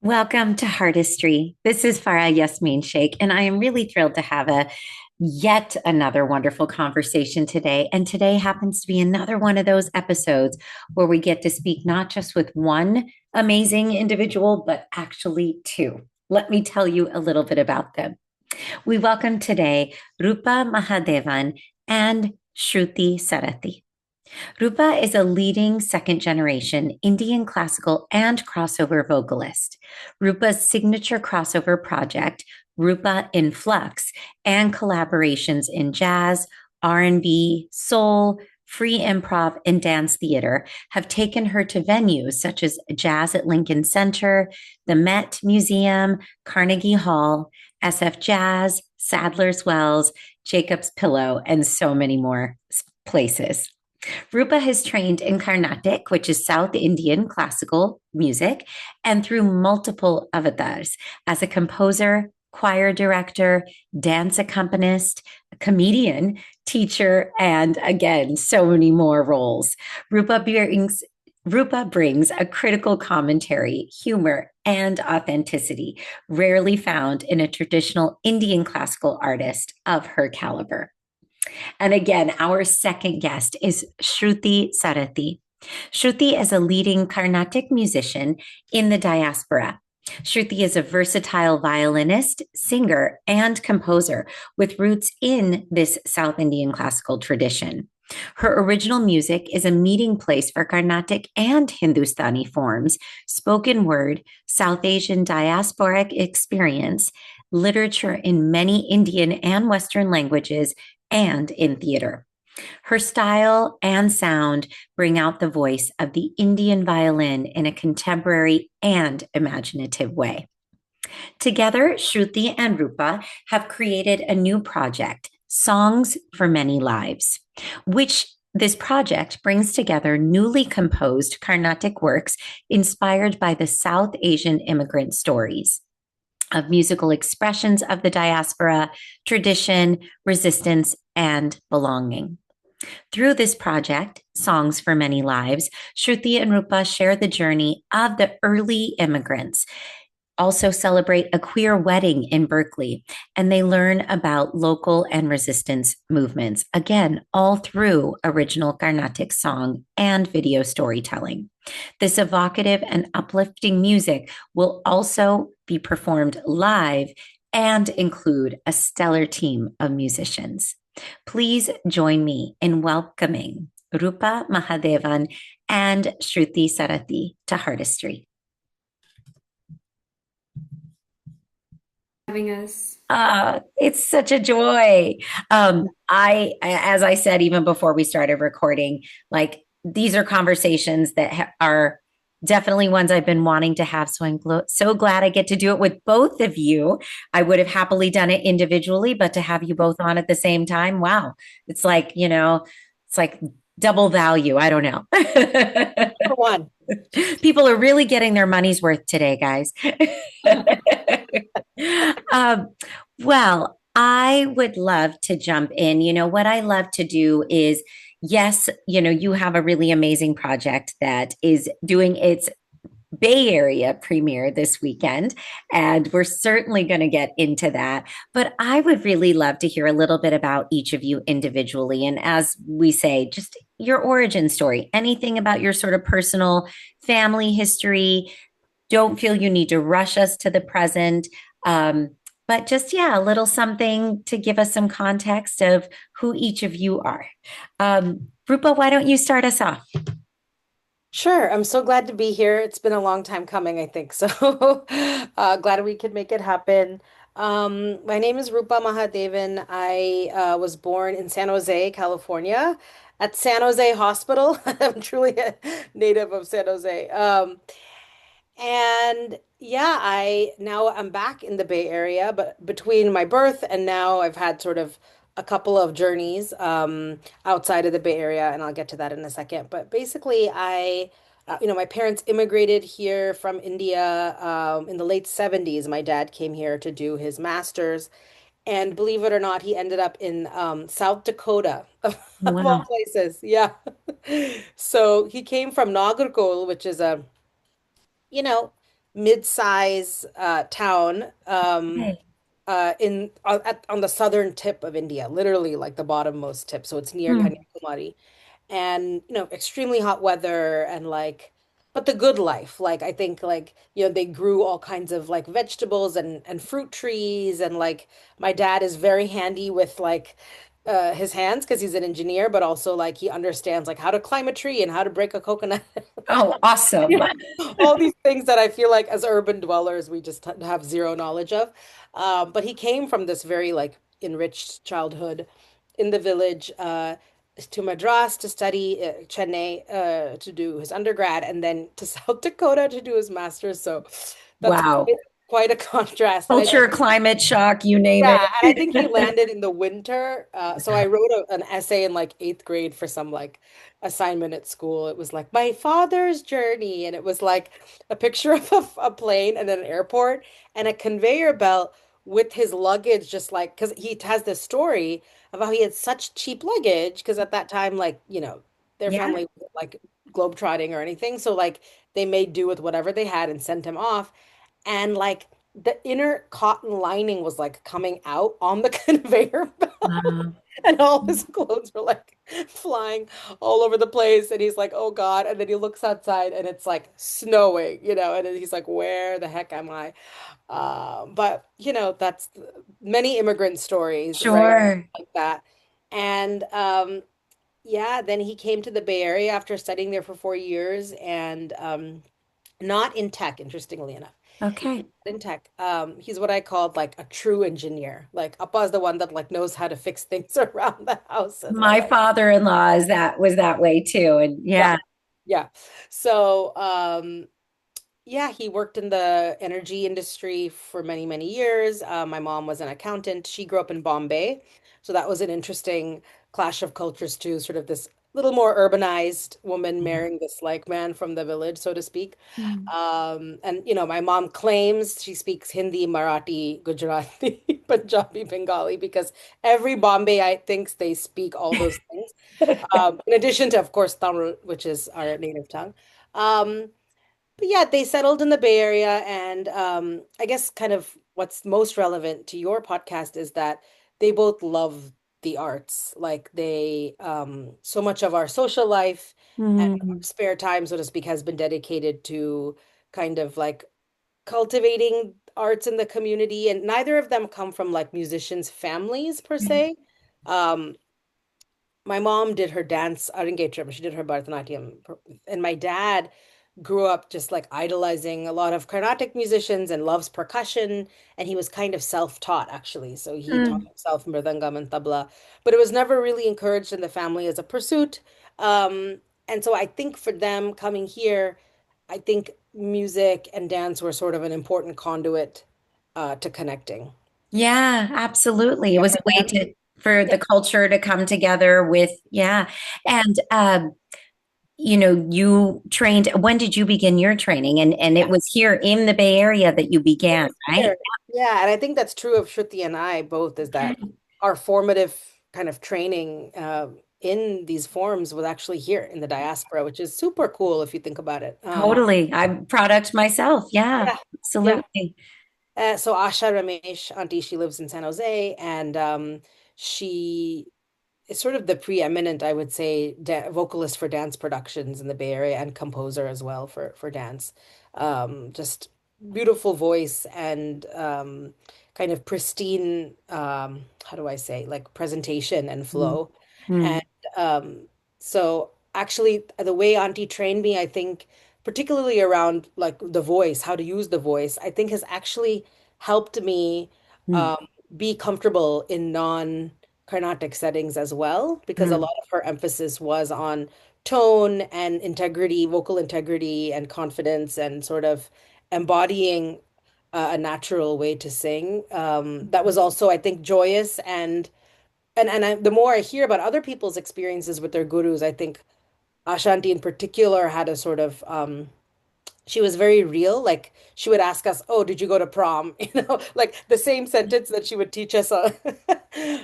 Welcome to Heartistry. This is Farah Yasmeen Shaikh, and I am really thrilled to have a yet another wonderful conversation today. And today happens to be another one of those episodes where we get to speak not just with one amazing individual, but actually two. Let me tell you a little bit about them. We welcome today Roopa Mahadevan and Sruti Sarathy. Roopa is a leading second generation Indian classical and crossover vocalist. Roopa's signature crossover project, Roopa in Flux, and collaborations in jazz, R&B, soul, free improv, and dance theater have taken her to venues such as Jazz at Lincoln Center, the Met Museum, Carnegie Hall, SF Jazz, Sadler's Wells, Jacob's Pillow, and so many more places. Roopa has trained in Carnatic, which is South Indian classical music, and through multiple avatars as a composer, choir director, dance accompanist, comedian, teacher, and again, so many more roles. Roopa brings a critical commentary, humor, and authenticity, rarely found in a traditional Indian classical artist of her caliber. And again, our second guest is Sruti Sarathy. Shruti is a leading Carnatic musician in the diaspora. Shruti is a versatile violinist, singer, and composer with roots in this South Indian classical tradition. Her original music is a meeting place for Carnatic and Hindustani forms, spoken word, South Asian diasporic experience, literature in many Indian and Western languages, and in theater. Her style and sound bring out the voice of the Indian violin in a contemporary and imaginative way. Together, Shruti and Roopa have created a new project, Songs for Many Lives, which this project brings together newly composed Carnatic works inspired by the South Asian immigrant stories of musical expressions of the diaspora, tradition, resistance, and belonging. Through this project, Songs for Many Lives, Shruti and Roopa share the journey of the early immigrants, also celebrate a queer wedding in Berkeley, and they learn about local and resistance movements, again, all through original Carnatic song and video storytelling. This evocative and uplifting music will also be performed live and include a stellar team of musicians. Please join me in welcoming Roopa Mahadevan and Sruti Sarathy to Heartistry. Having us. It's such a joy. As I said, even before we started recording, like these are conversations that are definitely ones I've been wanting to have. So I'm so glad I get to do it with both of you. I would have happily done it individually, but to have you both on at the same time, wow. It's like, it's like double value. I don't know. For one. People are really getting their money's worth today, guys. um, well, I would love to jump in. What I love to do is, yes, you have a really amazing project that is doing its Bay Area premiere this weekend, and we're certainly going to get into that. But I would really love to hear a little bit about each of you individually. And as we say, just your origin story, anything about your sort of personal family history. Don't feel you need to rush us to the present. But just, yeah, a little something to give us some context of who each of you are. Roopa, why don't you start us off? Sure. I'm so glad to be here. It's been a long time coming, I think. So glad we could make it happen. My name is Roopa Mahadevan. I was born in San Jose, California, at San Jose Hospital. I'm truly a native of San Jose. And yeah, I'm back in the Bay Area, but between my birth and now I've had sort of a couple of journeys outside of the Bay Area, and I'll get to that in a second. But basically, my parents immigrated here from India in the late 70s. My dad came here to do his master's, and believe it or not, he ended up in South Dakota, of all Wow. places. Yeah. So he came from Nagarkol, which is a you know, mid-size town Okay. in on the southern tip of India, literally like the bottommost tip. So it's near Hmm. Kanyakumari, and extremely hot weather and like, but the good life. Like I think like they grew all kinds of like vegetables and fruit trees, and like my dad is very handy with like his hands because he's an engineer, but also like he understands like how to climb a tree and how to break a coconut. Oh, awesome. Yeah. All these things that I feel like as urban dwellers we just have zero knowledge of. But he came from this very like enriched childhood in the village to Madras to study Chennai to do his undergrad, and then to South Dakota to do his master's. So that's Wow. quite a contrast. And I Culture, climate shock, you name yeah, and I think he it. landed in the winter. So I wrote an essay in like eighth grade for some like assignment at school. It was like my father's journey, and it was like a picture of a plane and then an airport and a conveyor belt with his luggage, just like because he has this story of how he had such cheap luggage because at that time, like their Yeah. family wasn't like globetrotting or anything, so like they made do with whatever they had and sent him off, and like the inner cotton lining was like coming out on the conveyor belt, Wow. and all his clothes were like flying all over the place, and he's like, oh God, and then he looks outside and it's like snowing, and then he's like, where the heck am I? But that's many immigrant stories, right, Sure. like that. And yeah, then he came to the Bay Area after studying there for 4 years, and not in tech, interestingly enough. Okay. In tech. He's what I called like a true engineer. Like Appa is the one that like knows how to fix things around the house and My whatever. father-in-law is that was that way too. And Yeah. yeah. Yeah. So yeah, he worked in the energy industry for many, many years. My mom was an accountant. She grew up in Bombay. So that was an interesting clash of cultures too, sort of this little more urbanized woman marrying this like man from the village, so to speak. Mm. And my mom claims she speaks Hindi, Marathi, Gujarati, Punjabi, Bengali, because every Bombayite thinks they speak all those things. In addition to, of course, Tamil, which is our native tongue. Um, but yeah, they settled in the Bay Area, and I guess kind of what's most relevant to your podcast is that they both love the arts. Like so much of our social life and our Mm. spare time, so to speak, has been dedicated to kind of like cultivating arts in the community. And neither of them come from like musicians' families per se. Um, my mom did her dance arangetram. She did her Bharatanatyam, and my dad grew up just like idolizing a lot of Carnatic musicians and loves percussion. And he was kind of self-taught actually. So he taught Mm. himself mridangam and tabla, but it was never really encouraged in the family as a pursuit. And so I think for them coming here, I think music and dance were sort of an important conduit to connecting. Yeah, absolutely. It Yeah, was for a way them. to for Yeah. the culture to come together with, yeah. Yeah. And you trained, when did you begin your training? And it Yeah. was here in the Bay Area that you It began, was right? here. Yeah, and I think that's true of Shruti and I both, is that Okay. our formative kind of training in these forms was actually here in the diaspora, which is super cool if you think about it. Totally. I'm product myself. Yeah, Yeah, yeah. absolutely. So Asha Ramesh, auntie, she lives in San Jose, and she is sort of the preeminent, I would say, da vocalist for dance productions in the Bay Area and composer as well for dance. Just beautiful voice and kind of pristine, how do I say, like presentation and Mm. flow. Mm. And so actually the way Auntie trained me, I think, particularly around like the voice, how to use the voice, I think has actually helped me Mm. um, be comfortable in non-Carnatic settings as well, because a Mm. lot of her emphasis was on tone and integrity, vocal integrity and confidence, and sort of embodying a natural way to sing. That was also, I think, joyous, the more I hear about other people's experiences with their gurus, I think Ashanti in particular had a sort of she was very real. Like she would ask us, "Oh, did you go to prom?" Like the same sentence that she would teach us a lot.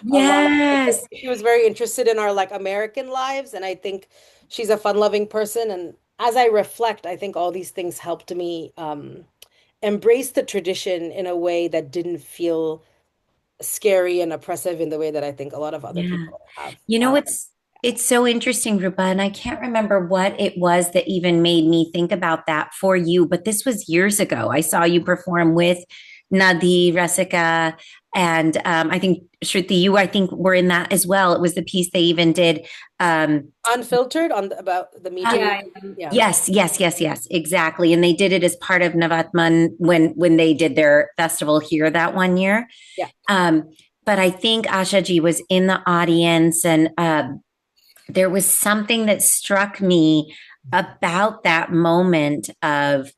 Yes. She was very interested in our like American lives, and I think she's a fun-loving person. And as I reflect, I think all these things helped me embraced the tradition in a way that didn't feel scary and oppressive in the way that I think a lot of other Yeah. people have. You know, it's so interesting, Rupa, and I can't remember what it was that even made me think about that for you, but this was years ago. I saw you perform with Nadi, Rasika, and I think Shruti, you I think were in that as well. It was the piece they even did. Unfiltered on about the Me Too. Yeah, Yeah. Yes, yes, yes, yes, exactly. And they did it as part of Navatman when they did their festival here that one year. Yeah. But I think Ashaji was in the audience, and there was something that struck me about that moment of,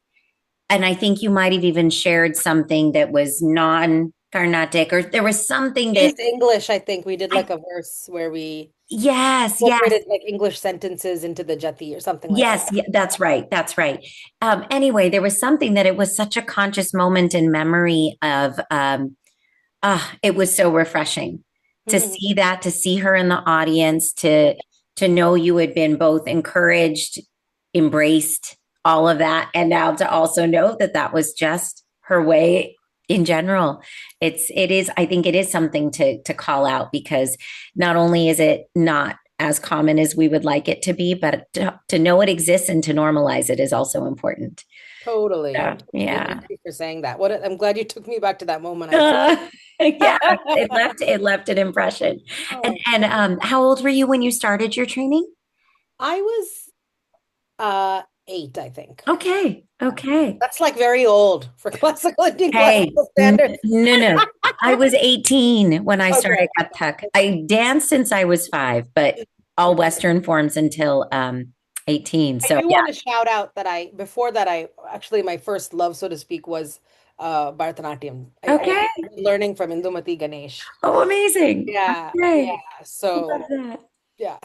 and I think you might have even shared something that was non-Carnatic, or there was something We that used English, I think. We did I, like a verse where we yes, yes, incorporated like English sentences into the jati or something like that. yes, that's right. That's right. Anyway, there was something that it was such a conscious moment in memory of, it was so refreshing to Mhm. see that, to see her in the audience, to know you had been both encouraged, embraced, all of that, and now to also know that that was just her way in general. It is, I think it is something to call out, because not only is it not as common as we would like it to be, but to know it exists and to normalize it is also important. Totally. Yeah. Totally. Yeah. Thank you for saying that. I'm glad you took me back to that moment. I appreciate Yeah, it. it left an impression. And Oh, and how old were you when you started your training? I was 8, I think. Okay. Yeah. Okay. That's like very old for classical Indian Hey, classical standards. no, no. I was 18 when I Okay. started Kathak. I danced since I was 5, but all Western forms until 18. I So do yeah. want to shout out that before that, I actually, my first love, so to speak, was Bharatanatyam. I Okay. started learning from Indumati Ganesh. Oh, amazing. Yeah, yeah. Okay. Love So, that. yeah,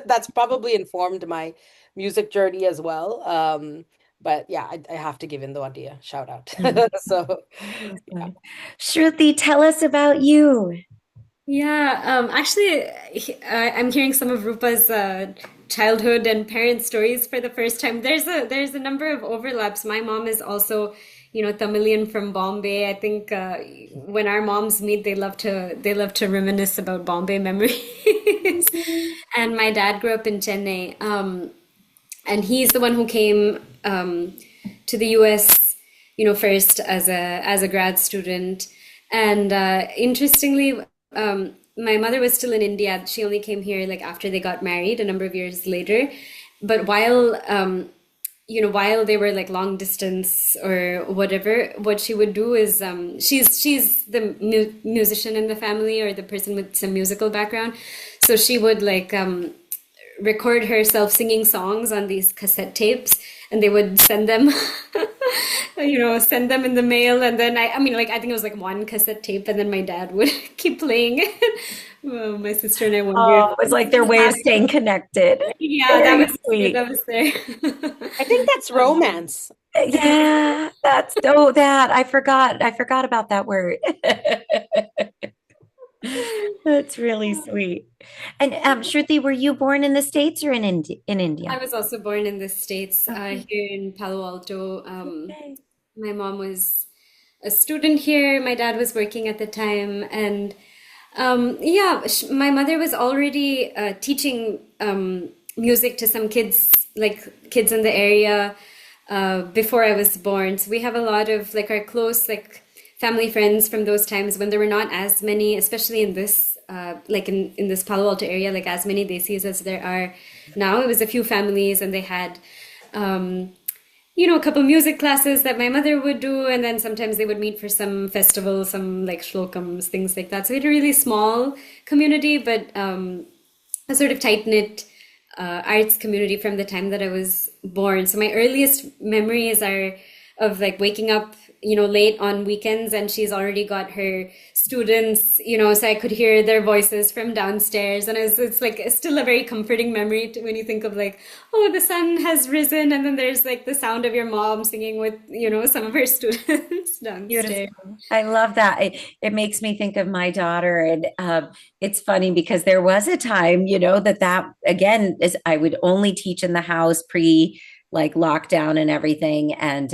that's probably informed my music journey as well. But yeah, I have to give Indumati a shout out. Oh, So, so yeah. good. Shruti, tell us about you. yeah. Actually, I'm hearing some of Rupa's childhood and parent stories for the first time. There's a number of overlaps. My mom is also, Tamilian from Bombay. I think when our moms meet, they love to reminisce about Bombay memories. And my dad grew up in Chennai, and he's the one who came to the US, first as a grad student. And interestingly, my mother was still in India. She only came here like after they got married a number of years later. But while they were like long distance or whatever, what she would do is she's the musician in the family, or the person with some musical background. So she would like record herself singing songs on these cassette tapes, and they would send them send them in the mail. And then I mean, like, I think it was like one cassette tape, and then my dad would keep playing it. Well, my sister and I wondered. Oh, it was like their way of staying connected. Yeah, that Very was sweet. that was there. I think that's romance. Yeah, that I forgot about that word. That's really sweet. And Shruti, were you born in the States or in I India? was also born in the States, Okay. here in Palo Alto. Okay. My mom was a student here. My dad was working at the time, and yeah, my mother was already teaching music to some kids, like kids in the area, before I was born. So we have a lot of like our close like family friends from those times when there were not as many, especially in this like in this Palo Alto area, like as many desis as there are now. It was a few families, and they had. Um, a couple music classes that my mother would do, and then sometimes they would meet for some festivals, some like shlokams, things like that. So we had a really small community, but a sort of tight-knit arts community from the time that I was born. So my earliest memories are of like waking up, late on weekends, and she's already got her students, so I could hear their voices from downstairs. And it's like it's still a very comforting memory when you think of like, oh, the sun has risen, and then there's like the sound of your mom singing with, some of her students downstairs. Beautiful. I love that. It makes me think of my daughter, and it's funny because there was a time, that again is I would only teach in the house pre like lockdown and everything. And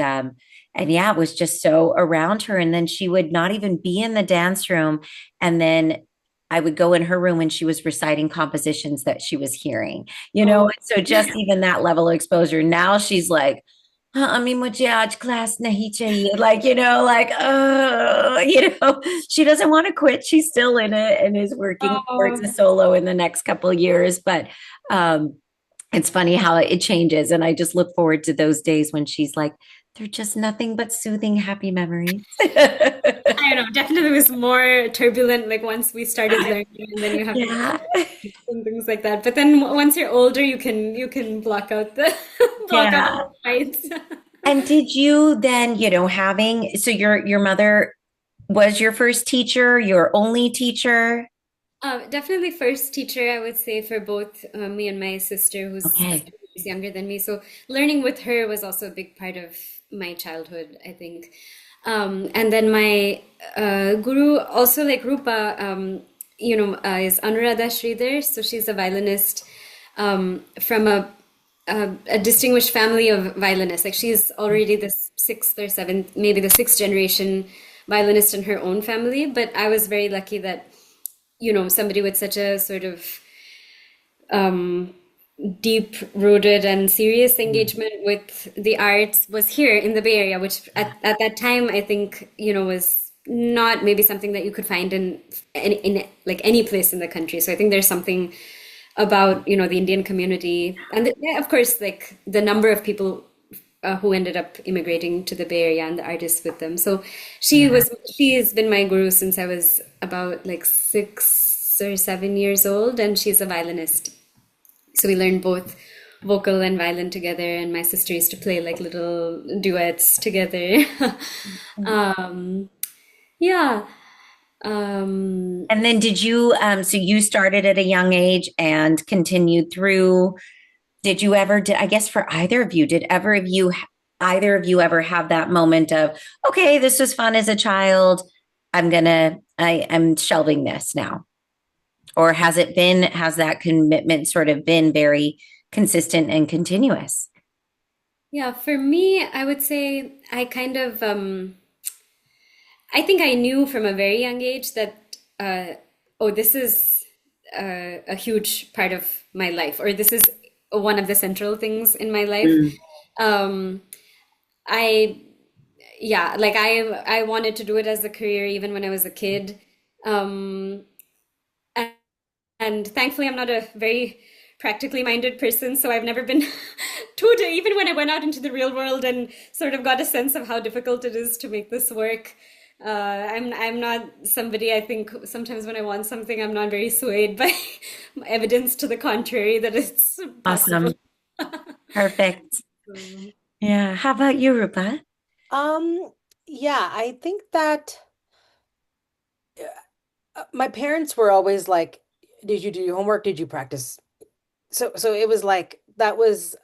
yeah, it was just so around her. And then she would not even be in the dance room. And then I would go in her room and she was reciting compositions that she was hearing, Oh, and so just even that level of exposure. Now she's like, "Ami mujhe aaj class nahi chahiye." Like, like, she doesn't want to quit. She's still in it and is working towards a Oh, solo in the next couple of years. But it's funny how it changes. And I just look forward to those days when she's like, they're just nothing but soothing, happy memories. I don't know. Definitely was more turbulent like once we started learning, and then you have to Yeah. and things like that. But then once you're older, you can block out the block out Yeah. the fights. And did you then, having, so your mother was your first teacher, your only teacher? Definitely first teacher, I would say, for both me and my sister, who's a Okay. few years younger than me. So learning with her was also a big part of my childhood, I think. And then my guru, also like Rupa, is Anuradha Sridhar. So she's a violinist from a distinguished family of violinists. Like she's already the sixth or seventh, maybe the sixth generation violinist in her own family. But I was very lucky that somebody with such a sort of deep rooted and serious engagement with the arts was here in the Bay Area, which at that time I think, was not maybe something that you could find in like any place in the country. So I think there's something about, the Indian community and yeah, of course, like the number of people who ended up immigrating to the Bay Area and the artists with them. So Yeah. she has been my guru since I was about like 6 or 7 years old, and she's a violinist. So we learned both vocal and violin together, and my sister used to play like little duets together. um, yeah. And then did you, so you started at a young age and continued through, did you ever, I guess for either of you, either of you ever have that moment of, okay, this was fun as a child. I'm shelving this now. Or has that commitment sort of been very consistent and continuous? Yeah, for me, I would say I kind of I think I knew from a very young age that this is a huge part of my life, or this is one of the central things in my life. Mm. Um, I yeah, like I wanted to do it as a career even when I was a kid. Um, and, and thankfully, I'm not a very practically minded person, so I've never been even when I went out into the real world and sort of got a sense of how difficult it is to make this work. I'm not somebody, I think sometimes when I want something, I'm not very swayed by evidence to the contrary that it's possible. Awesome. Perfect. Yeah. How about you, Rupa? yeah, I think that my parents were always like, did you do your homework? Did you practice? So it was like that was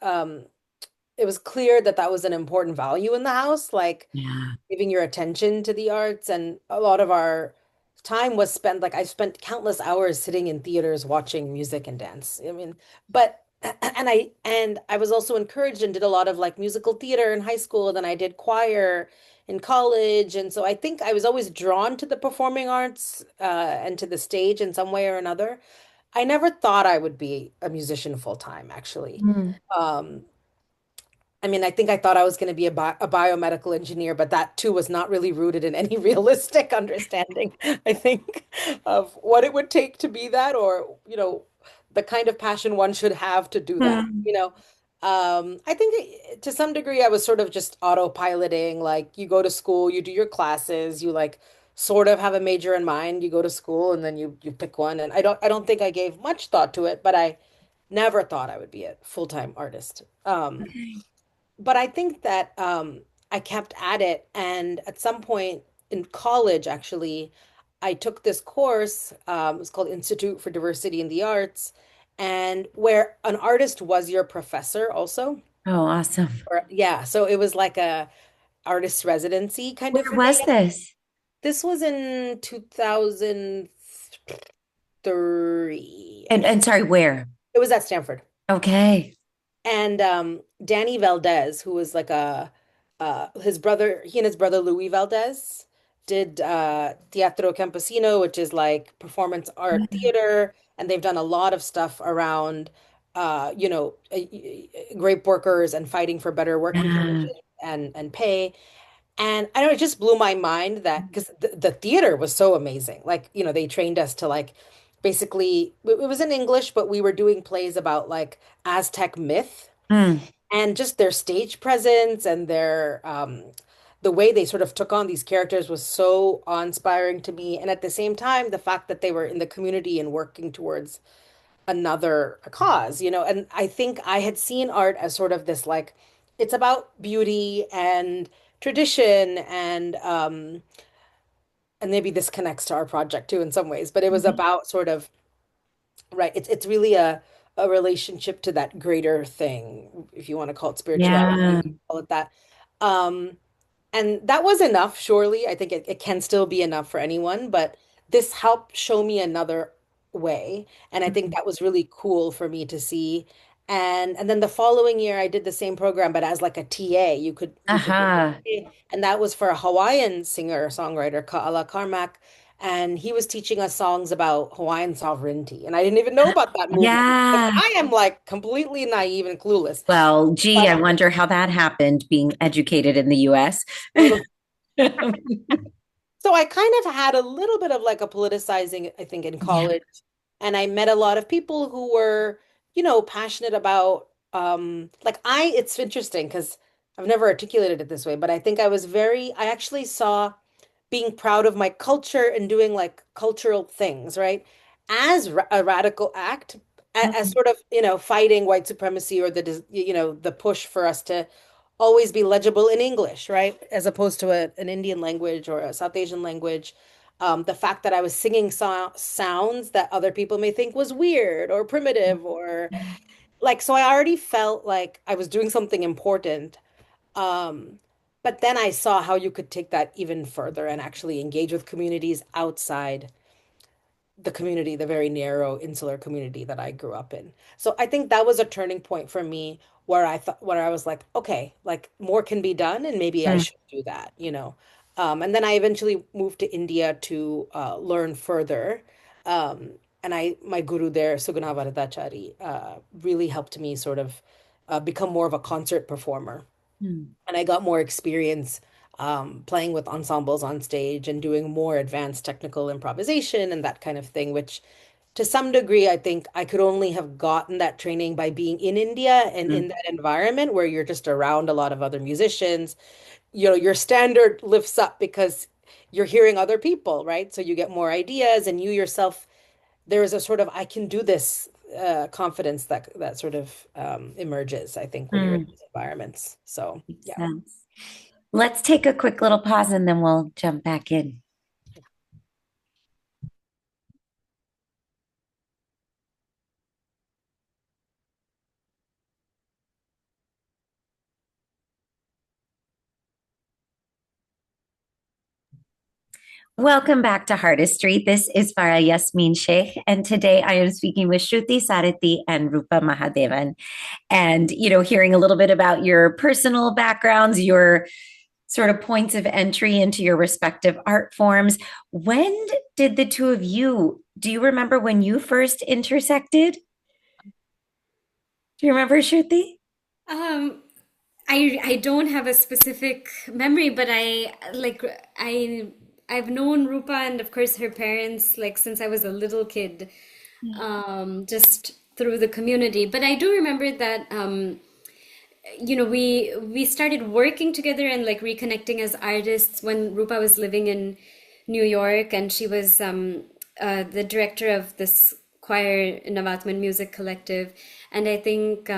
it was clear that that was an important value in the house, like Yeah. giving your attention to the arts. And a lot of our time was spent, like I spent countless hours sitting in theaters watching music and dance. I mean, but and I was also encouraged and did a lot of like musical theater in high school, and then I did choir in college. And so I think I was always drawn to the performing arts and to the stage in some way or another. I never thought I would be a musician full time, actually. Mm. Um, I mean, I think I thought I was going to be a biomedical engineer, but that too was not really rooted in any realistic understanding, I think, of what it would take to be that, or, the kind of passion one should have to do that, Mm. I think to some degree I was sort of just autopiloting, like you go to school, you do your classes, you like sort of have a major in mind, you go to school and then you pick one. And I don't think I gave much thought to it, but I never thought I would be a full-time artist. Okay. But I think that I kept at it. And at some point in college, actually, I took this course. It was called Institute for Diversity in the Arts, and where an artist was your professor also. Oh, awesome. Or yeah, so it was like a artist residency kind of Where thing. was this? This was in 2003, I And think. sorry, where? It was at Stanford. Okay. And Danny Valdez, who was like a his brother, he and his brother Louis Valdez did Teatro Campesino, which is like performance art theater, and they've done a lot of stuff around grape workers and fighting for better working Yeah. conditions and pay. And I don't know, it just blew my mind that because the theater was so amazing. Like, they trained us to like basically it was in English, but we were doing plays about like Aztec myth Mm. and just their stage presence and their the way they sort of took on these characters was so awe-inspiring to me. And at the same time, the fact that they were in the community and working towards another cause, and I think I had seen art as sort of this like it's about beauty and tradition and maybe this connects to our project too in some ways, but it was about sort of right, it's really a relationship to that greater thing, if you want to call it spirituality, Yeah. call it that. Um, and that was enough, surely. I think it can still be enough for anyone, but this helped show me another way. And I think that was really cool for me to see. And then the following year I did the same program, but as like a TA. You could Aha. and that was for a Hawaiian singer songwriter, Ka'ala Carmack. And he was teaching us songs about Hawaiian sovereignty. And I didn't even know about that movement. And Yeah. I am like completely naive and clueless. Well, gee, But I wonder how that happened being educated in the US. so I kind of had a little bit of like a politicizing, I think, in Yeah. college. And I met a lot of people who were, passionate about like it's interesting because I've never articulated it this way, but I think I actually saw being proud of my culture and doing like cultural things, right? As a radical act, as Mhm. sort of, fighting white supremacy or the push for us to always be legible in English, right? As opposed to an Indian language or a South Asian language. The fact that I was singing sounds that other people may think was weird or primitive or like, so I already felt like I was doing something important. Um, but then I saw how you could take that even further and actually engage with communities outside the community, the very narrow insular community that I grew up in. So I think that was a turning point for me where I was like, okay, like more can be done and maybe I Mm. should do that. And then I eventually moved to India to learn further. And my guru there, Suguna Varadachari, really helped me sort of become more of a concert performer Mm. and I got more experience playing with ensembles on stage and doing more advanced technical improvisation and that kind of thing, which to some degree, I think I could only have gotten that training by being in India and in Mm. that environment where you're just around a lot of other musicians. Your standard lifts up because you're hearing other people, right? So you get more ideas and you yourself, there is a sort of I can do this confidence that sort of emerges, I think, when you're in Mm. these environments. So Makes yeah. sense. Let's take a quick little pause and then we'll jump back in. Welcome back to Heartistry. This is Farah Yasmeen Shaikh, and today I am speaking with Sruti Sarathy and Roopa Mahadevan. And, hearing a little bit about your personal backgrounds, your sort of points of entry into your respective art forms. When did the two of you, do you remember when you first intersected? Do you remember, Shruti? Um, I don't have a specific memory, but I I've known Rupa and of course her parents like since I was a little kid, just through the community. But I do remember that we started working together and like reconnecting as artists when Rupa was living in New York, and she was the director of this choir Navatman Music Collective, and I think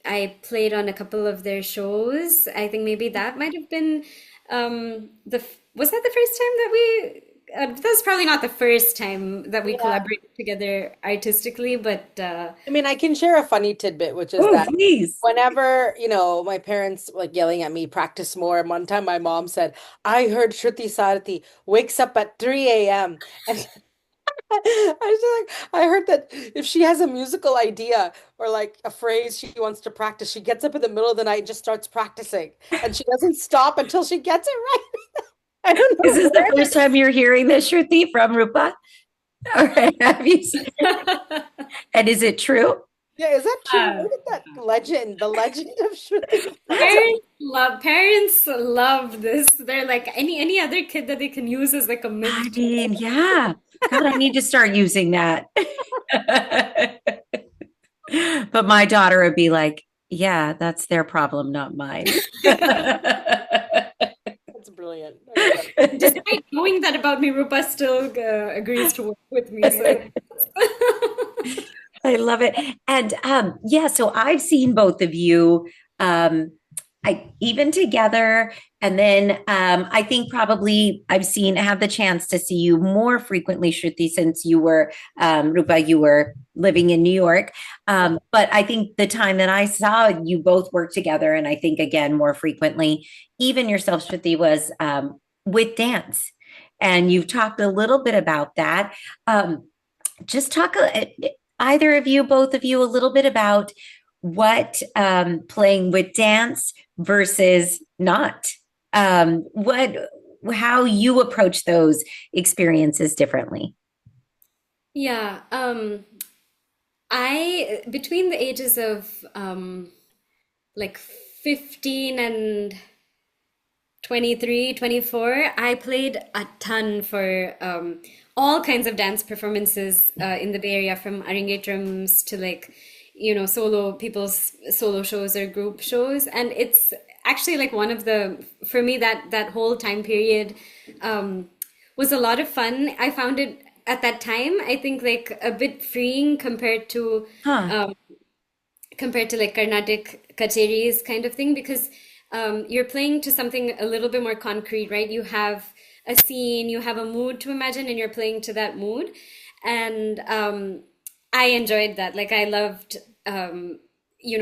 I played on a couple of their shows. I think maybe that might have been was that the first time that we that was probably not the first time that we Yeah. collaborated together artistically, but I mean, I can share a funny tidbit, which is Oh, that please. whenever, my parents like yelling at me, practice more. And one time my mom said, I heard Shruti Sarathy wakes up at 3 a.m. And I was just like, I heard that if she has a musical idea or like a phrase she wants to practice, she gets up in the middle of the night and just starts practicing, and she doesn't stop until she gets it right. I don't Is know this the where. first time you're hearing this, Shruti, from Rupa? All right. And is it true? Yeah, is that true? Uh, Where did that legend, the legend of Shruti? Parents love this. They're like any other kid that they can use as like a myth. I mean, yeah. God, I need to start using that. But my daughter would be like, yeah, that's their problem, not mine. That's brilliant. I love it. Despite knowing that about me, Rupa still agrees to work with me. So I love it. And yeah, so I've seen both of you I even together. And then I think probably have the chance to see you more frequently, Shruti, since you were Rupa, you were living in New York. But I think the time that I saw you both work together, and I think again more frequently, even yourself, Shruti, was with dance. And you've talked a little bit about that. Just talk either of you, both of you, a little bit about what playing with dance versus not. What how you approach those experiences differently. yeah, I between the ages of like 15 and 23, 24, I played a ton for all kinds of dance performances in the Bay Area, from arangetrams to like, people's solo shows or group shows. And it's actually like one of for me, that whole time period was a lot of fun. I found it at that time, I think like a bit freeing Huh. compared to like Carnatic kacheris kind of thing, because you're playing to something a little bit more concrete, right? You have a scene, you have a mood to imagine, and you're playing to that mood. And I enjoyed that. Like I loved,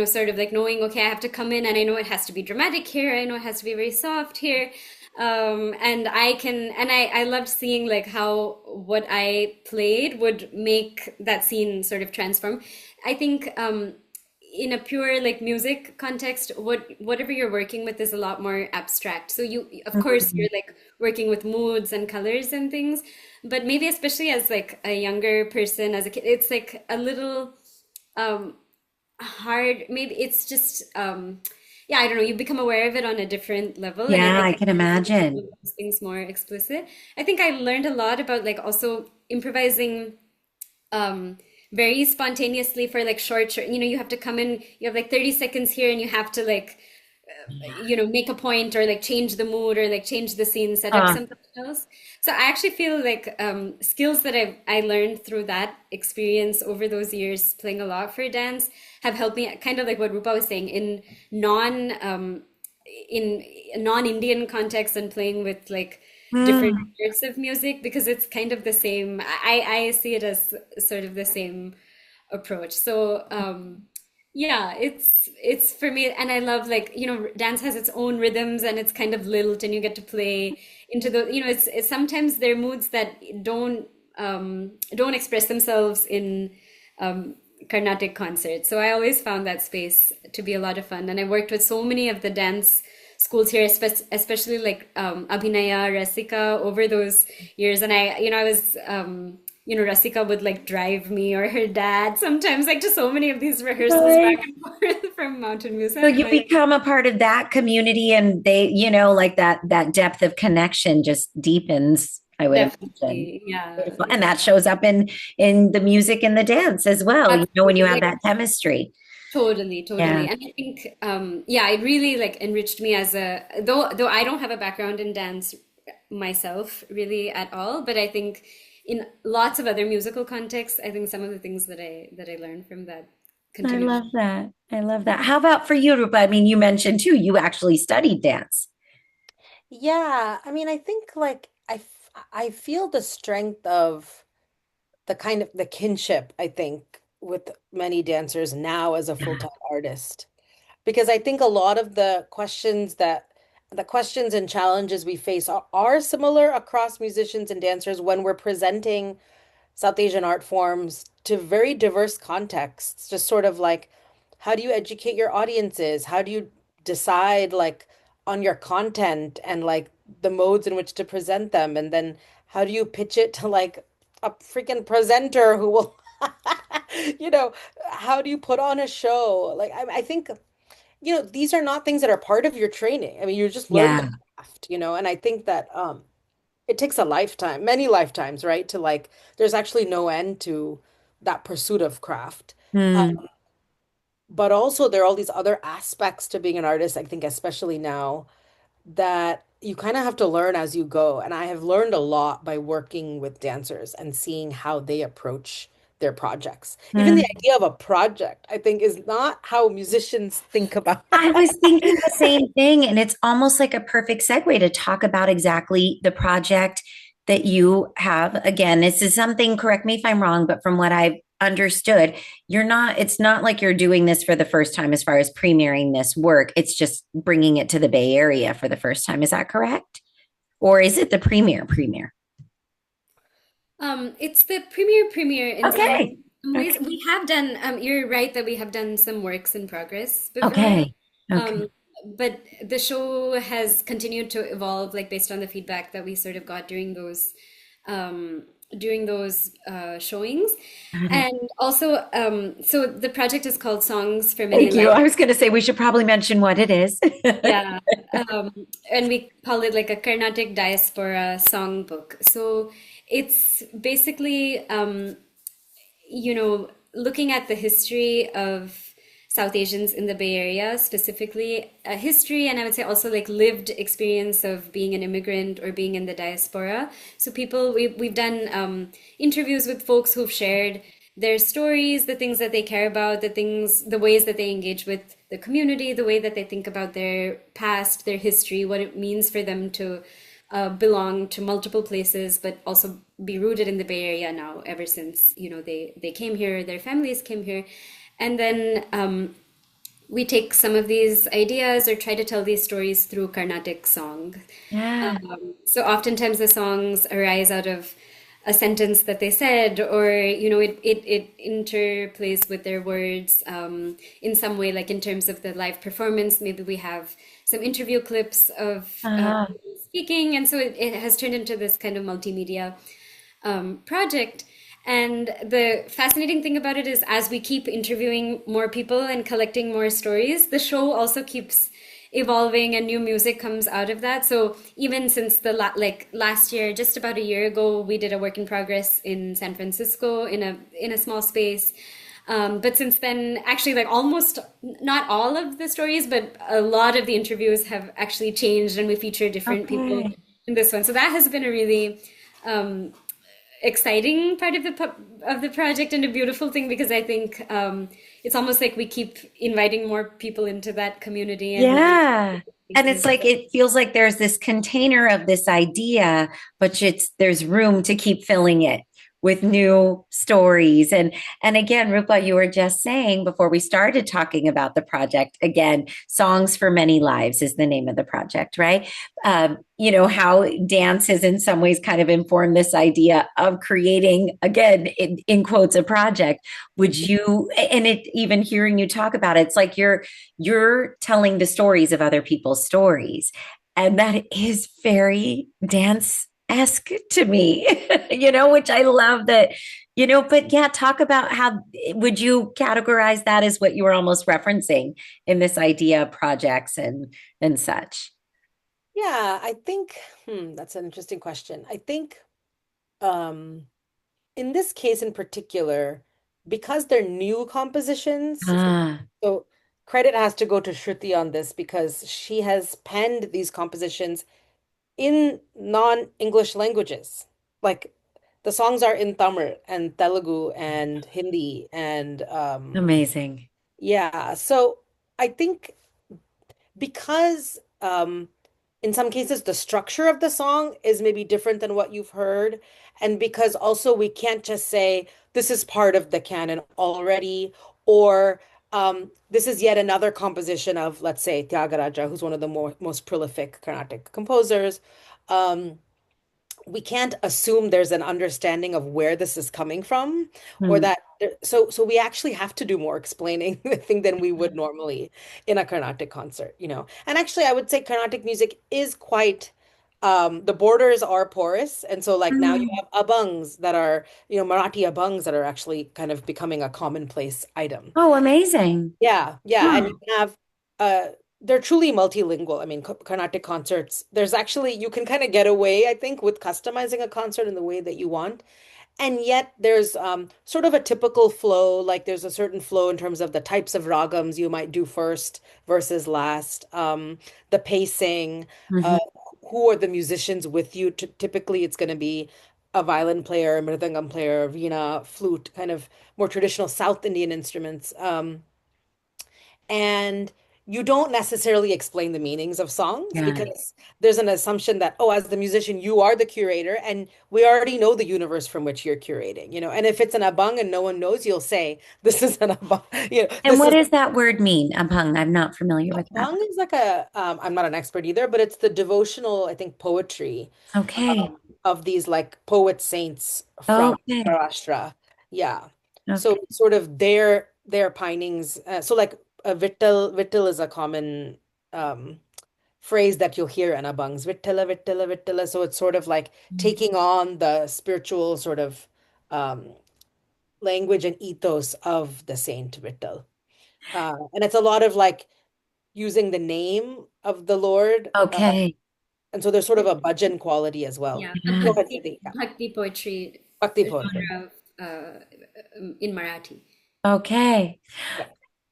sort of like knowing, okay, I have to come in and I know it has to be dramatic here. I know it has to be very soft here. And I loved seeing like how what I played would make that scene sort of transform. I think, in a pure like music context, whatever you're working with is a lot more abstract. So you, of course, Mhm. you're like working with moods and colors and things, but maybe especially as like a younger person, as a kid, it's like a little um hard. Maybe it's just yeah, I don't know. You become aware of it on a different level, and I Yeah, think I can music makes imagine. those things more explicit. I think I learned a lot about like also improvising um very spontaneously for like short, you have to come in, you have like 30 seconds here, and you have to like make a point or like change the mood or like change the scene, set up Uh, something else. So I actually feel like skills that I learned through that experience over those years playing a lot for dance have helped me, kind of like what Rupa was saying, in non-Indian context and playing with like different mm, sorts of music, because it's kind of the same. I see it as sort of the same approach. So yeah, it's for me, and I love like, dance has its own rhythms and it's kind of lilt, and you get to play into it's sometimes there are moods that don't express themselves in Carnatic concerts. So I always found that space to be a lot of fun. And I worked with so many of the dance schools here, especially like Abhinaya, Rasika over those years. And I was, Rasika would like drive me, or her dad sometimes, like to so many of these rehearsals back right. and forth from mountain So music. you But become a part of that community, and they, like that depth of connection just deepens, I would imagine. definitely, yeah, Beautiful. And yeah, that shows up in the music and the dance as well, when you absolutely. have Like that chemistry. totally, totally. Yeah. And I think, yeah, it really like enriched me as though I don't have a background in dance myself really at all, but I think in lots of other musical contexts, I think some of the things that I learned from that I continue. love that. I love that. How about for you, Rupa? I mean, you mentioned too, you actually studied dance. Yeah, I mean, I think like I feel the strength of the kind of the kinship, I think, with many dancers now as a Yeah. full-time artist. Because I think a lot of the questions and challenges we face are similar across musicians and dancers when we're presenting South Asian art forms to very diverse contexts. Just sort of like, how do you educate your audiences? How do you decide like on your content and like the modes in which to present them? And then how do you pitch it to like a freaking presenter who will, you know, how do you put on a show? Like, I think, these are not things that are part of your training. I mean, you're just learning the Yeah. craft, and I think that it takes a lifetime, many lifetimes, right? To like, there's actually no end to that pursuit of craft. Hmm. But also there are all these other aspects to being an artist, I think, especially now, that you kind of have to learn as you go. And I have learned a lot by working with dancers and seeing how they approach their projects. Even the Hmm. idea of a project, I think, is not how musicians think about I it. was thinking the same thing, and it's almost like a perfect segue to talk about exactly the project that you have. Again, this is something, correct me if I'm wrong, but from what I've understood, it's not like you're doing this for the first time as far as premiering this work. It's just bringing it to the Bay Area for the first time. Is that correct? Or is it the premiere? It's the premiere in Okay. some ways. Okay. We have done, you're right that we have done some works in progress before. Okay. Okay. Um, but the show has continued to evolve, like based on the feedback that we sort of got um, during those showings. Got it. And also, so the project is called Songs for Many Thank you. Lives. I was going to say we should probably mention what it is. Yeah, um, and we call it like a Carnatic diaspora songbook. So it's basically, looking at the history of South Asians in the Bay Area, specifically a history, and I would say also like lived experience of being an immigrant or being in the diaspora. So we've done interviews with folks who've shared their stories, the things that they care about, the ways that they engage with the community, the way that they think about their past, their history, what it means for them to belong to multiple places, but also be rooted in the Bay Area now, ever since, they came here, their families came here. And then we take some of these ideas or try to tell these stories through Carnatic song. Yeah. So oftentimes the songs arise out of a sentence that they said, or it interplays with their words in some way, like in terms of the live performance. Maybe we have some interview clips of Uh, speaking, and so it has turned into this kind of multimedia project. And the fascinating thing about it is, as we keep interviewing more people and collecting more stories, the show also keeps evolving and new music comes out of that. So even since last year, just about a year ago, we did a work in progress in San Francisco in a small space. But since then, actually, like almost not all of the stories, but a lot of the interviews have actually changed, and we feature different people okay. in this one. So that has been a really exciting part of the project, and a beautiful thing, because I think it's almost like we keep inviting more people into that community and more Yeah. And it's spaces. like it feels like there's this container of this idea, but there's room to keep filling it with new stories. And again, Rupa, you were just saying before we started talking about the project, again, Songs for Many Lives is the name of the project, right? How dance has in some ways kind of informed this idea of creating, again, in quotes, a project. Would you, and it even hearing you talk about it, it's like you're telling the stories of other people's stories. And that is very dance-esque to me, which I love that, but yeah, talk about how would you categorize that as what you were almost referencing in this idea of projects and such? Yeah, I think, that's an interesting question. I think um, in this case in particular, because they're new compositions, Ah, so credit has to go to Shruti on this because she has penned these compositions in non-English languages. Like the songs are in Tamil and Telugu and Hindi and amazing. yeah. So I think because in some cases the structure of the song is maybe different than what you've heard, and because also we can't just say this is part of the canon already, or this is yet another composition of, let's say, Tyagaraja, who's one of the most prolific Carnatic composers. Um, we can't assume there's an understanding of where this is coming from, or Mm. that so we actually have to do more explaining, I think, than we would normally in a Carnatic concert, you know. And actually, I would say Carnatic music is quite the borders are porous, and so like now you Mm. have abangs that are, you know, Marathi abangs that are actually kind of becoming a commonplace item. Oh, amazing. Yeah, yeah, and Huh. you have uh they're truly multilingual. I mean, Carnatic concerts, there's actually you can kind of get away, I think, with customizing a concert in the way that you want. And yet there's sort of a typical flow, like there's a certain flow in terms of the types of ragams you might do first versus last, the pacing, Mhm. who are the musicians with you. Typically, it's going to be a violin player, a mridangam player, veena, flute, kind of more traditional South Indian instruments. And you don't necessarily explain the meanings of songs Yeah. because there's an assumption that, oh, as the musician, you are the curator, and we already know the universe from which you're curating, you know. And if it's an abang and no one knows, you'll say, this is an abang, you know, And this what is does that word mean? Abhang. I'm not familiar with that. abang is like a, I'm not an expert either, but it's the devotional, I think, poetry Okay. of these like poet saints from Okay. Maharashtra. Yeah. So Okay. sort of their pinings. So like Vittal is a common phrase that you'll hear in Abangs. Vittala, Vittala, Vittala. So it's sort of like taking on the spiritual sort of um, language and ethos of the saint Vittal. And it's a lot of like using the name of the Lord. Okay. And so there's sort of a bhajan quality as well. Yeah, a Yeah. Go ahead, bhakti, Sruti. Yeah. bhakti poetry Bhakti poetry. genre of, in Marathi. Okay. Yeah.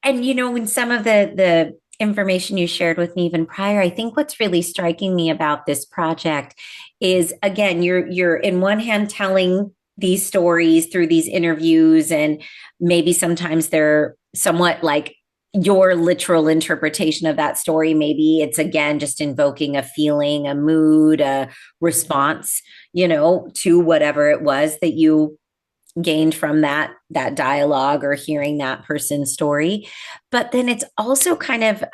And in some of the information you shared with me even prior, I think what's really striking me about this project is, again, you're in one hand telling these stories through these interviews, and maybe sometimes they're somewhat like your literal interpretation of that story. Maybe it's again just invoking a feeling, a mood, a response, to whatever it was that you gained from that dialogue or hearing that person's story. But then it's also kind of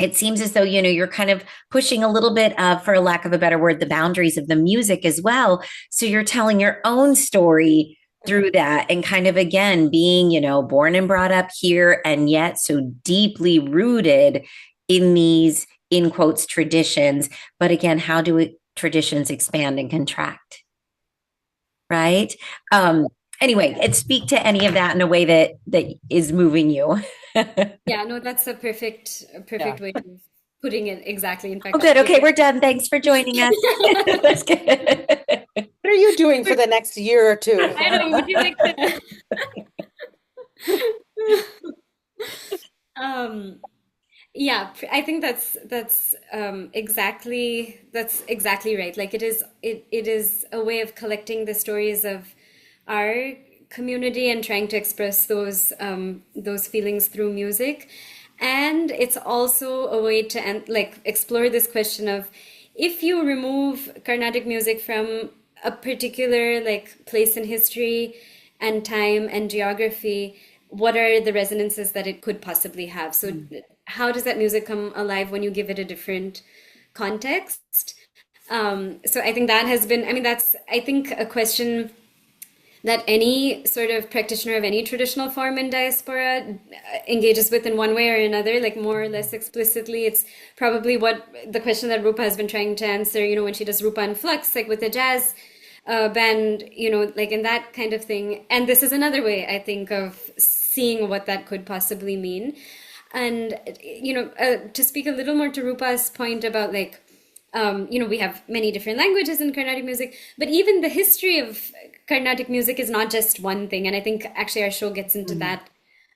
it seems as though you're kind of pushing a little bit of, for lack of a better word, the boundaries of the music as well. So you're telling your own story through that, and kind of again being born and brought up here, and yet so deeply rooted in these, in quotes, traditions. But again, how do traditions expand and contract? Right. Anyway, it speak to any of that in a way that is moving you. Yeah, no, that's a Yeah. perfect way of putting it exactly. In Oh, fact, good. Okay, we're done. Thanks for joining us. That's good. What are you doing for the next year or two? I don't know, would you like to? Um, yeah, I think that's exactly right. Like it is a way of collecting the stories of our community and trying to express those feelings through music. And it's also a way to like explore this question of, if you remove Carnatic music from a particular like place in history and time and geography, what are the resonances that it could possibly have? So how does that music come alive when you give it a different context? So I think that has been, I mean, that's, I think, a question that any sort of practitioner of any traditional form in diaspora engages with in one way or another, like more or less explicitly. It's probably what the question that Roopa has been trying to answer, when she does Roopa and Flux, like with the jazz band, like in that kind of thing. And this is another way, I think, of seeing what that could possibly mean. And, to speak a little more to Rupa's point about like, we have many different languages in Carnatic music, but even the history of Carnatic music is not just one thing. And I think actually our show gets into that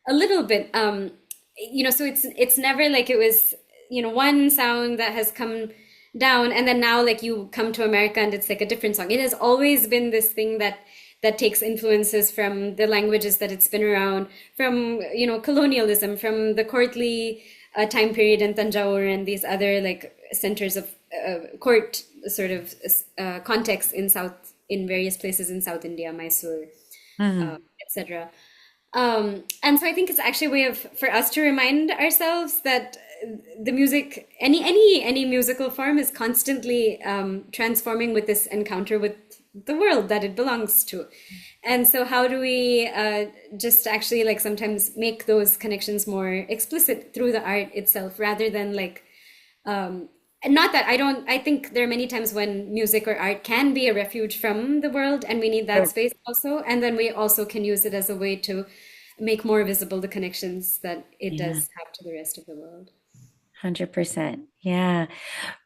a little bit. So it's never like it was, one sound that has come down and then now like you come to America and it's like a different song. It has always been this thing that takes influences from the languages that it's been around, from, colonialism, from the courtly time period in Tanjore and these other like centers of court sort of context in various places in South India, Mysore, etc. And so I think it's actually a way for us to remind ourselves that the music, any musical form is constantly transforming with this encounter with the world that it belongs to. And so how do we just actually like sometimes make those connections more explicit through the art itself rather than like and not that I think there are many times when music or art can be a refuge from the world and we need that space also. And then we also can use it as a way to make more visible the connections that it does have to the rest of the world. 100%. Yeah.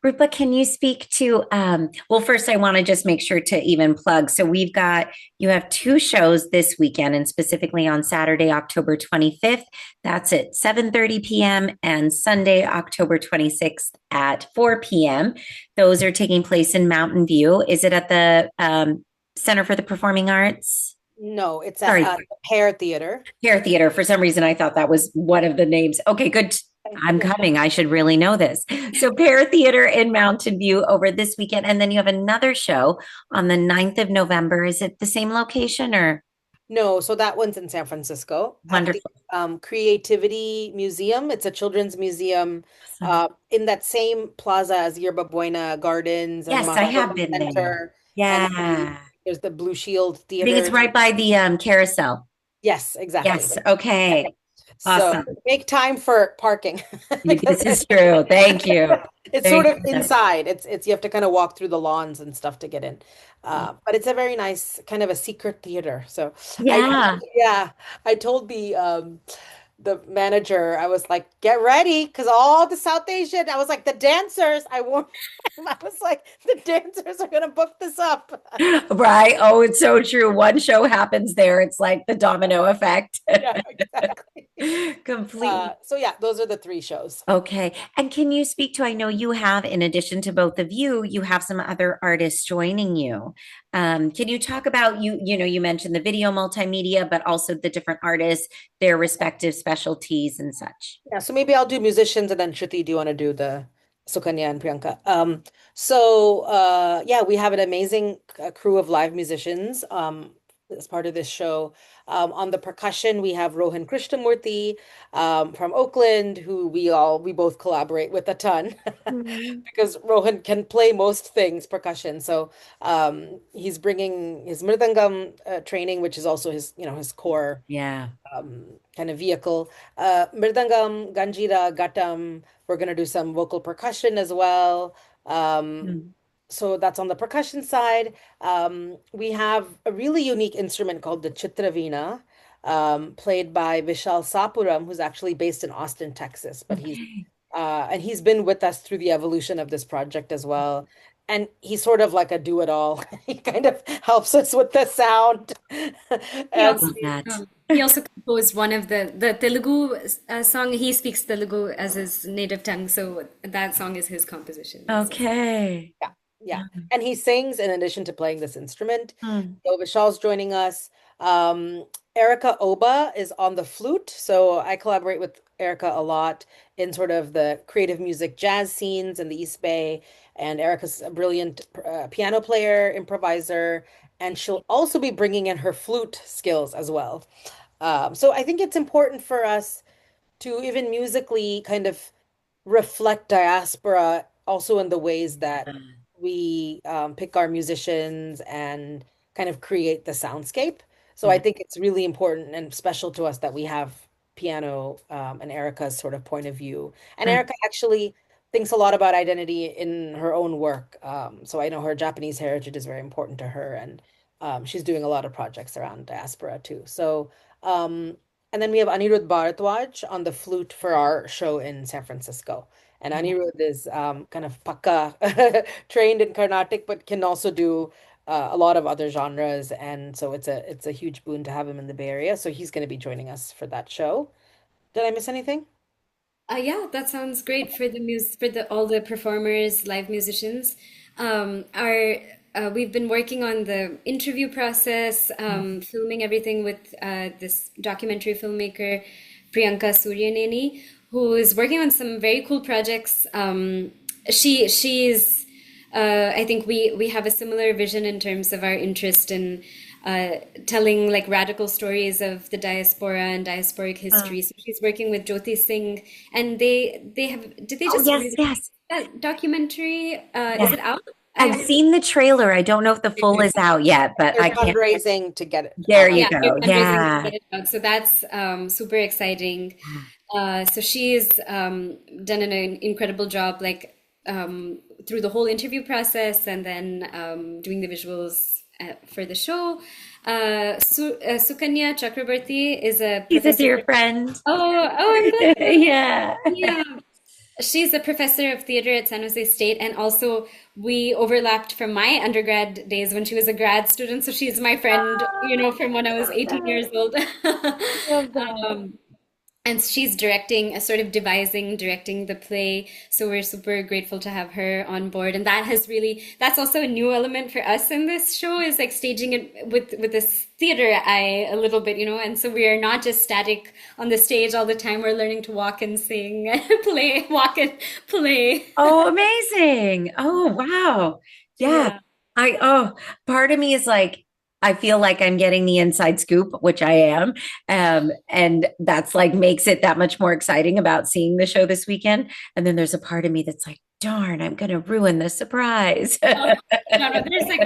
Rupa, can you speak to, well, first I want to just make sure to even plug. So you have two shows this weekend and specifically on Saturday, October 25th. That's at 7:30 p.m. and Sunday, October 26th at 4 p.m. Those are taking place in Mountain View. Is it at the Center for the Performing Arts? No, it's at Pear Theater. Pear Theater. For some reason, I thought that was one of the names. Okay, good. I'm coming. I should really know this. So Pear Theater in Mountain View over this weekend. And then you have another show on the 9th of November. Is it the same location or? No, so that one's in San Francisco. Wonderful. At the Creativity Museum. It's a children's museum in that same plaza as Yerba Buena Gardens and Yes, I have been Center. there. Yeah. There's the Blue Shield I Theater. think it's right by the carousel. Yes, exactly. Yes. Okay. Awesome. So make time for parking. This is true. Thank you. It's sort of inside. It's you have to kind of walk through the lawns and stuff to get in. But it's a very nice kind of a secret theater. So I told the manager, I was like, get ready, because all the South Asian, I was like, the dancers, I was like, the dancers are gonna book this up. Right. Oh, it's so true. One show happens there. It's like the domino effect. Yeah, exactly. Completely. So yeah, those are the three shows. Okay. And can you speak to, I know you have, in addition to both of you, you have some other artists joining you. Can you talk about, you mentioned the video multimedia, but also the different artists, their respective specialties and such? Yeah, so maybe I'll do musicians and then Shruti, do you want to do the Sukanya and Priyanka? We have an amazing crew of live musicians as part of this show. On the percussion, we have Rohan Krishnamurthy from Oakland, who we both collaborate with a ton because Rohan can play most things percussion. So he's bringing his mridangam training, which is also his core kind of vehicle. Mridangam, Ganjira, Gatam. We're gonna do some vocal percussion as well. So that's on the percussion side. We have a really unique instrument called the Chitravina, played by Vishal Sapuram, who's actually based in Austin, Texas. But he's been with us through the evolution of this project as well. And he's sort of like a do-it-all. He kind of helps us with the sound. He also composed one of the Telugu song. He speaks Telugu as his native tongue, so that song is his composition. Okay. Yeah. And he sings in addition to playing this instrument. So Vishal's joining us. Erica Oba is on the flute. So I collaborate with Erica a lot in sort of the creative music jazz scenes in the East Bay. And Erica's a brilliant piano player, improviser, and she'll also be bringing in her flute skills as well. So I think it's important for us to even musically kind of reflect diaspora also in the ways that we pick our musicians and kind of create the soundscape. So I think it's really important and special to us that we have piano and Erica's sort of point of view. And Erica actually thinks a lot about identity in her own work. So I know her Japanese heritage is very important to her, and she's doing a lot of projects around diaspora too. So, and then we have Anirudh Bharadwaj on the flute for our show in San Francisco. And Anirudh is kind of Pakka trained in Carnatic, but can also do a lot of other genres. And so it's a huge boon to have him in the Bay Area. So he's going to be joining us for that show. Did I miss anything? Yeah, that sounds great for all the performers, live musicians. We've been working on the interview process, filming everything with this documentary filmmaker Priyanka Suryaneni, who is working on some very cool projects. She's I think we have a similar vision in terms of our interest in telling like radical stories of the diaspora and diasporic history. So she's working with Jyoti Singh, and did they Oh, just yes, release yes. that documentary? Is Yeah. it out? I've seen the trailer. I don't know if the full is out yet, but I They're can't. fundraising to get it There out. you Yeah, go. we're fundraising to Yeah. get it out. So that's super exciting. So she's done an incredible job, like through the whole interview process, and then doing the visuals for the show. Sukanya Chakrabarti is a He's a professor. dear friend. I'm glad. Yeah. Yeah. She's a professor of theater at San Jose State, and also we overlapped from my undergrad days when she was a grad student. So she's my friend, from when I was 18 years old. Love that. And she's directing the play. So we're super grateful to have her on board. And that's also a new element for us in this show, is like staging it with this theater eye a little bit, and so we are not just static on the stage all the time. We're learning to walk and sing, walk and play. Oh, amazing. Oh, wow. Yeah. Yeah. Part of me is like, I feel like I'm getting the inside scoop, which I am. And that's like makes it that much more exciting about seeing the show this weekend. And then there's a part of me that's like, darn, I'm going to ruin the surprise. No,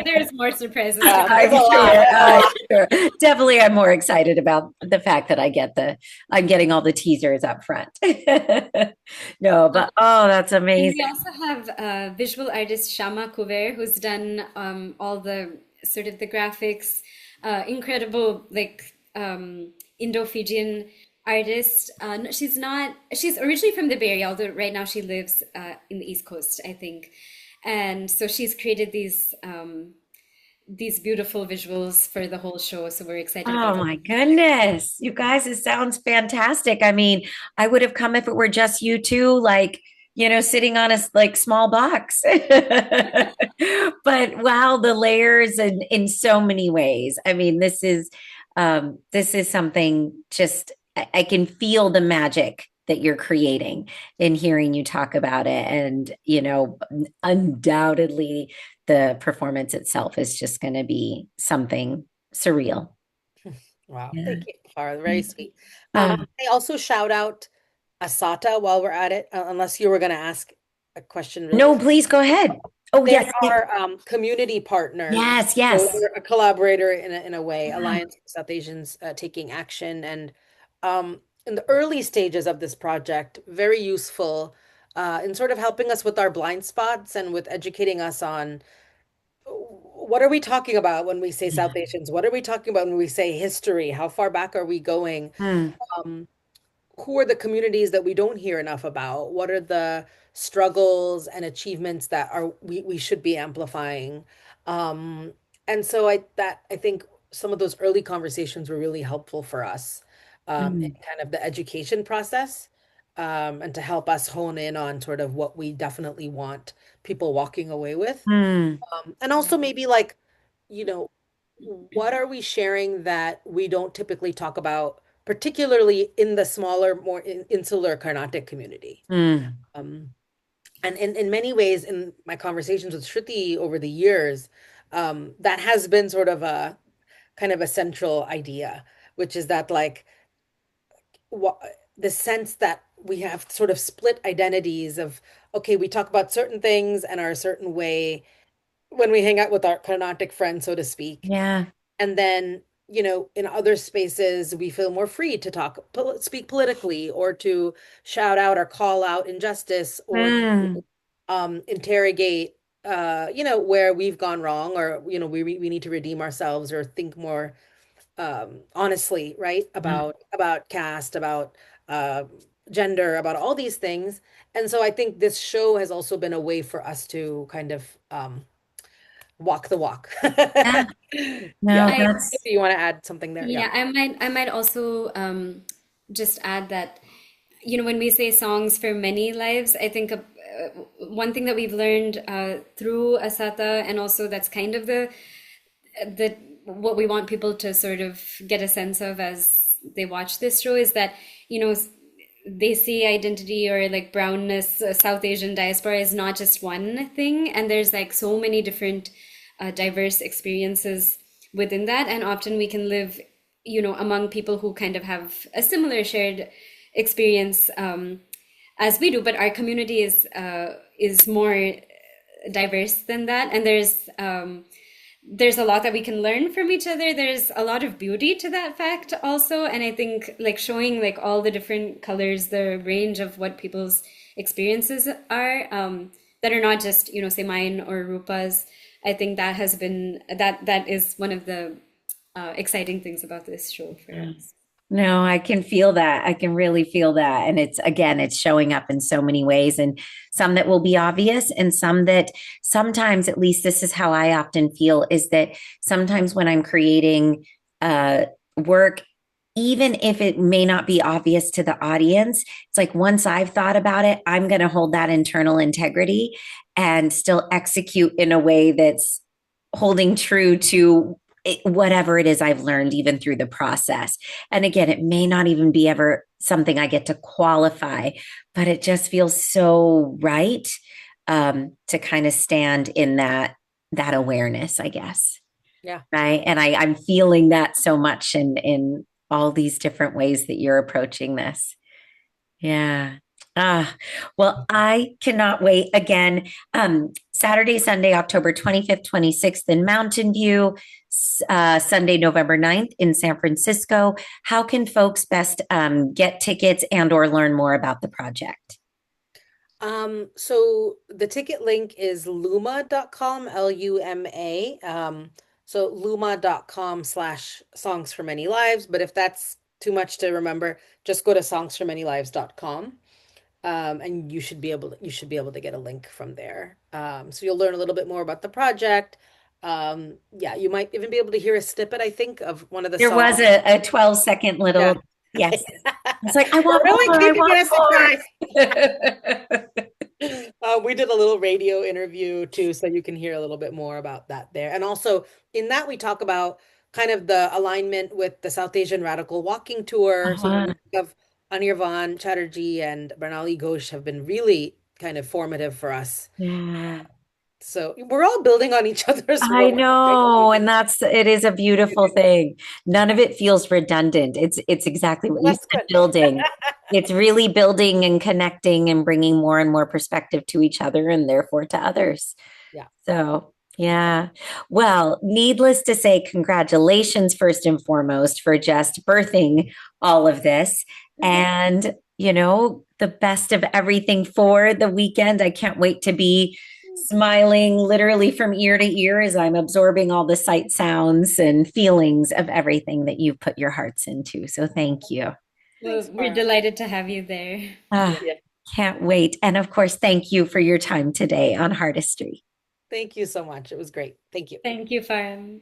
there's more surprises to come. I'm sure. Definitely, I'm more excited about the fact that I'm getting all the teasers up front. No, but that's And amazing. we also have visual artist Shama Kuver, who's done all the sort of the graphics, incredible like Indo-Fijian artist. She's originally from the Bay Area, although right now she lives in the East Coast, I think. And so she's created these beautiful visuals for the whole show. So we're excited about Oh my goodness. You guys, it sounds fantastic. I mean, I would have come if it were just you two, like, sitting on a like small box. But wow, the layers and in so many ways. I mean, this is something just I can feel the magic that you're creating in hearing you talk about it. And, undoubtedly the performance itself is just going to be something surreal. Wow. Yeah. Thank you, Farah. Very sweet. Um, I also shout out Asata while we're at it, unless you were going to ask a question. no, please go ahead. Oh, They're yes. our community partner. Yes, So yes. they're a collaborator in a way, Alliance for South Asians Taking Action. And in the early stages of this project, very useful in sort of helping us with our blind spots and with educating us on what are we talking about when we say South Asians? What are we talking about when we say history? How far back are we going? Mm, Um, who are the communities that we don't hear enough about? What are the struggles and achievements that we should be amplifying? Um, and so I think some of those early conversations were really helpful for us in mm, kind of the education process, and to help us hone in on sort of what we definitely want people walking away with. mm, And also maybe like, you know, what are we sharing that we don't typically talk about, particularly in the smaller, more insular Carnatic community? mm, Um, and in many ways, in my conversations with Shruti over the years, that has been sort of a kind of a central idea, which is that like what the sense that we have sort of split identities of, okay, we talk about certain things and are a certain way when we hang out with our Carnatic friends, so to speak. yeah. And then, in other spaces, we feel more free to speak politically, or to shout out or call out injustice, or Mm, to interrogate, where we've gone wrong, or, we need to redeem ourselves or think more honestly, right? mm, About caste, about uh, gender, about all these things. And so I think this show has also been a way for us to kind of walk the walk. yeah. Yeah. No, I If you want to add something there, yeah. Yeah, I might also just add that, when we say songs for many lives, I think one thing that we've learned through Asata, and also that's kind of the what we want people to sort of get a sense of as they watch this show, is that, they see identity or like brownness, South Asian diaspora is not just one thing, and there's like so many different diverse experiences within that. And often we can live, among people who kind of have a similar shared experience as we do, but our community is more diverse than that. And there's a lot that we can learn from each other. There's a lot of beauty to that fact also. And I think like showing like all the different colors, the range of what people's experiences are, that are not just, say mine or Rupa's. I think that has been, that is one of the exciting things about this show for us. No, I can feel that. I can really feel that. And it's showing up in so many ways, and some that will be obvious, and some that sometimes, at least this is how I often feel, is that sometimes when I'm creating work, even if it may not be obvious to the audience, it's like once I've thought about it, I'm going to hold that internal integrity and still execute in a way that's holding true to whatever it is I've learned, even through the process. And again, it may not even be ever something I get to qualify, but it just feels so right to kind of stand in that awareness, I guess. Yeah. Right. And I'm feeling that so much in all these different ways that you're approaching this. Yeah. Well, I cannot wait. Again, Saturday, Sunday, October 25th, 26th in Mountain View, Sunday, November 9th in San Francisco. How can folks best get tickets and or learn more about the project? So the ticket link is luma.com, Luma. So luma.com/songs for many lives. But if that's too much to remember, just go to songsformanylives.com. And you should be able to get a link from there. So you'll learn a little bit more about the project. Yeah, you might even be able to hear a snippet, I think, of one of the There songs. was a 12-second little, yes. It's like, I want more, I want more. We did a little radio interview too, so you can hear a little bit more about that there. And also in that we talk about kind of the alignment with the South Asian Radical Walking Tour. So the work of Anirvan Chatterjee and Barnali Ghosh have been really kind of formative for us. Yeah. So we're all building on each other's I work. know. And it is a beautiful thing. None of it feels redundant. It's exactly what you said, building. It's really building and connecting and bringing more and more perspective to each other and therefore to others. Yeah. So, yeah. Well, needless to say, congratulations first and foremost for just birthing all of this. And, the best of everything for the weekend. I can't wait to be smiling literally from ear to ear as I'm absorbing all the sight sounds and feelings of everything that you've put your hearts into. So thank you. Well, we're delighted to have you there. Can't wait. And of course, thank you for your time today on Heartistry. Thank you so much. It was great. Thank you. Thank you, Farah.